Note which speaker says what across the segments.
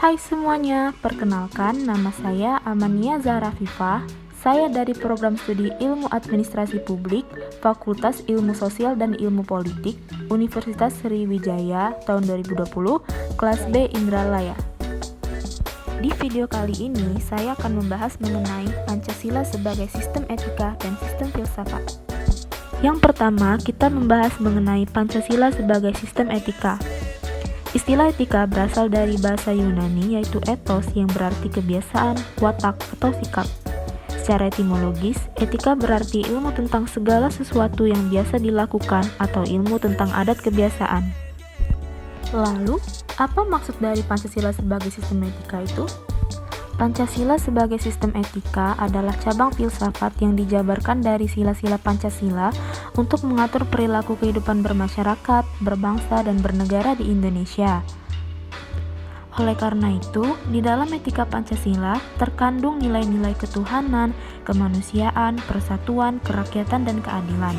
Speaker 1: Hai semuanya, perkenalkan nama saya Amania Zahra Fifah. Saya dari program studi Ilmu Administrasi Publik, Fakultas Ilmu Sosial dan Ilmu Politik, Universitas Sriwijaya tahun 2020, kelas B Indralaya. Di video kali ini, saya akan membahas mengenai Pancasila sebagai sistem etika dan sistem filsafat. Yang pertama, kita membahas mengenai Pancasila sebagai sistem etika. Istilah etika berasal dari bahasa Yunani yaitu ethos yang berarti kebiasaan, watak, atau sikap. Secara etimologis, etika berarti ilmu tentang segala sesuatu yang biasa dilakukan atau ilmu tentang adat kebiasaan. Lalu, apa maksud dari Pancasila sebagai sistem etika itu? Pancasila sebagai sistem etika adalah cabang filsafat yang dijabarkan dari sila-sila Pancasila untuk mengatur perilaku kehidupan bermasyarakat, berbangsa, dan bernegara di Indonesia. Oleh karena itu, di dalam etika Pancasila terkandung nilai-nilai ketuhanan, kemanusiaan, persatuan, kerakyatan, dan keadilan.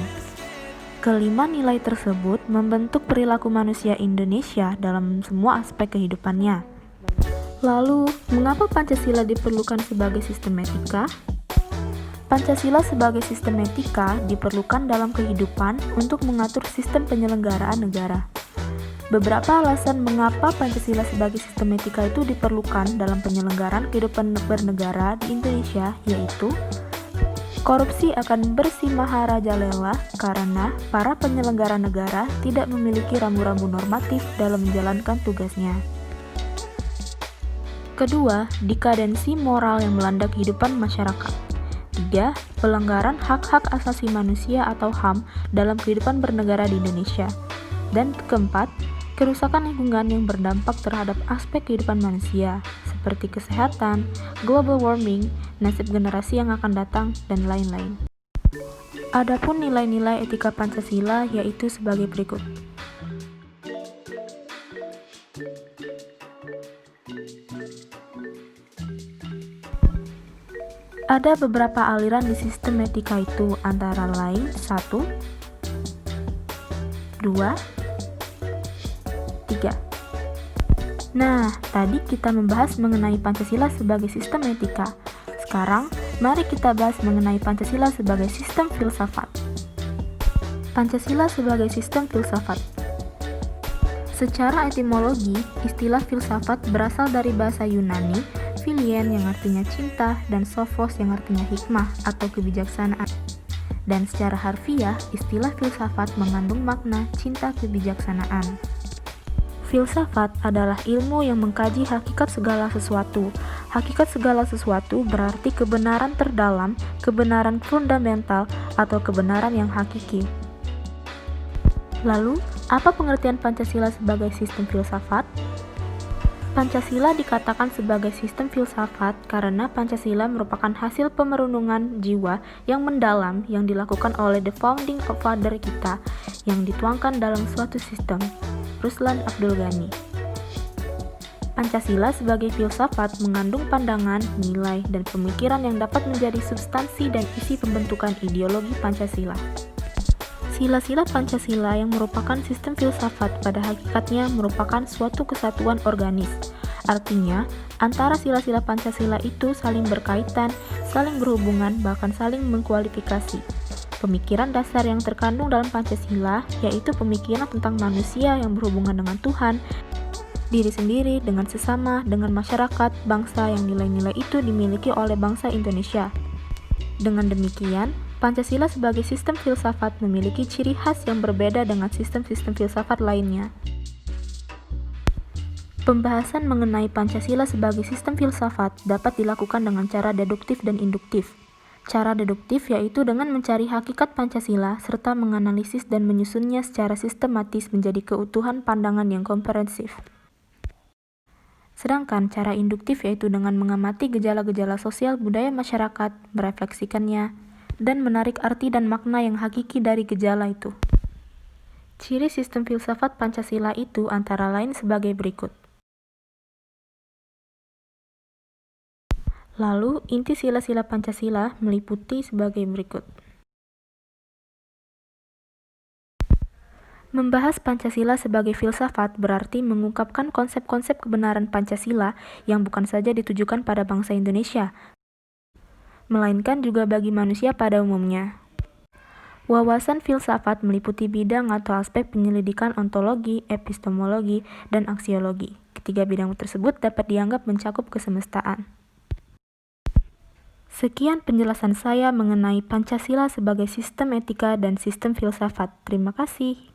Speaker 1: Kelima nilai tersebut membentuk perilaku manusia Indonesia dalam semua aspek kehidupannya. Lalu, mengapa Pancasila diperlukan sebagai sistem etika? Pancasila sebagai sistem etika diperlukan dalam kehidupan untuk mengatur sistem penyelenggaraan negara. Beberapa alasan mengapa Pancasila sebagai sistem etika itu diperlukan dalam penyelenggaraan kehidupan bernegara di Indonesia, yaitu korupsi akan bersimaharajalela karena para penyelenggara negara tidak memiliki rambu-rambu normatif dalam menjalankan tugasnya. Kedua, dekadensi moral yang melanda kehidupan masyarakat. 3. Pelanggaran hak-hak asasi manusia atau HAM dalam kehidupan bernegara di Indonesia. Dan keempat, kerusakan lingkungan yang berdampak terhadap aspek kehidupan manusia, seperti kesehatan, global warming, nasib generasi yang akan datang, dan lain-lain. Adapun nilai-nilai etika Pancasila yaitu sebagai berikut. Ada beberapa aliran di sistem etika itu, antara lain 1, 2, 3. Nah, tadi kita membahas mengenai Pancasila sebagai sistem etika. Sekarang, mari kita bahas mengenai Pancasila sebagai sistem filsafat. Pancasila sebagai sistem filsafat. Secara etimologi, istilah filsafat berasal dari bahasa Yunani, philien yang artinya cinta, dan sophos yang artinya hikmah atau kebijaksanaan. Dan secara harfiah, istilah filsafat mengandung makna cinta kebijaksanaan. Filsafat adalah ilmu yang mengkaji hakikat segala sesuatu. Hakikat segala sesuatu berarti kebenaran terdalam, kebenaran fundamental, atau kebenaran yang hakiki. Lalu, apa pengertian Pancasila sebagai sistem filsafat? Pancasila dikatakan sebagai sistem filsafat karena Pancasila merupakan hasil pemerenungan jiwa yang mendalam yang dilakukan oleh the founding father kita yang dituangkan dalam suatu sistem. Ruslan Abdul Ghani. Pancasila sebagai filsafat mengandung pandangan, nilai, dan pemikiran yang dapat menjadi substansi dan isi pembentukan ideologi Pancasila. Sila-sila Pancasila yang merupakan sistem filsafat pada hakikatnya merupakan suatu kesatuan organis. Artinya, antara sila-sila Pancasila itu saling berkaitan, saling berhubungan, bahkan saling mengkualifikasi. Pemikiran dasar yang terkandung dalam Pancasila yaitu pemikiran tentang manusia yang berhubungan dengan Tuhan, diri sendiri, dengan sesama, dengan masyarakat, bangsa yang nilai-nilai itu dimiliki oleh bangsa Indonesia. Dengan demikian, Pancasila sebagai sistem filsafat memiliki ciri khas yang berbeda dengan sistem-sistem filsafat lainnya. Pembahasan mengenai Pancasila sebagai sistem filsafat dapat dilakukan dengan cara deduktif dan induktif. Cara deduktif yaitu dengan mencari hakikat Pancasila serta menganalisis dan menyusunnya secara sistematis menjadi keutuhan pandangan yang komprehensif. Sedangkan cara induktif yaitu dengan mengamati gejala-gejala sosial budaya masyarakat, merefleksikannya, dan menarik arti dan makna yang hakiki dari gejala itu. Ciri sistem filsafat Pancasila itu antara lain sebagai berikut. Lalu, inti sila-sila Pancasila meliputi sebagai berikut. Membahas Pancasila sebagai filsafat berarti mengungkapkan konsep-konsep kebenaran Pancasila yang bukan saja ditujukan pada bangsa Indonesia, melainkan juga bagi manusia pada umumnya. Wawasan filsafat meliputi bidang atau aspek penyelidikan ontologi, epistemologi, dan aksiologi. Ketiga bidang tersebut dapat dianggap mencakup kesemestaan. Sekian penjelasan saya mengenai Pancasila sebagai sistem etika dan sistem filsafat. Terima kasih.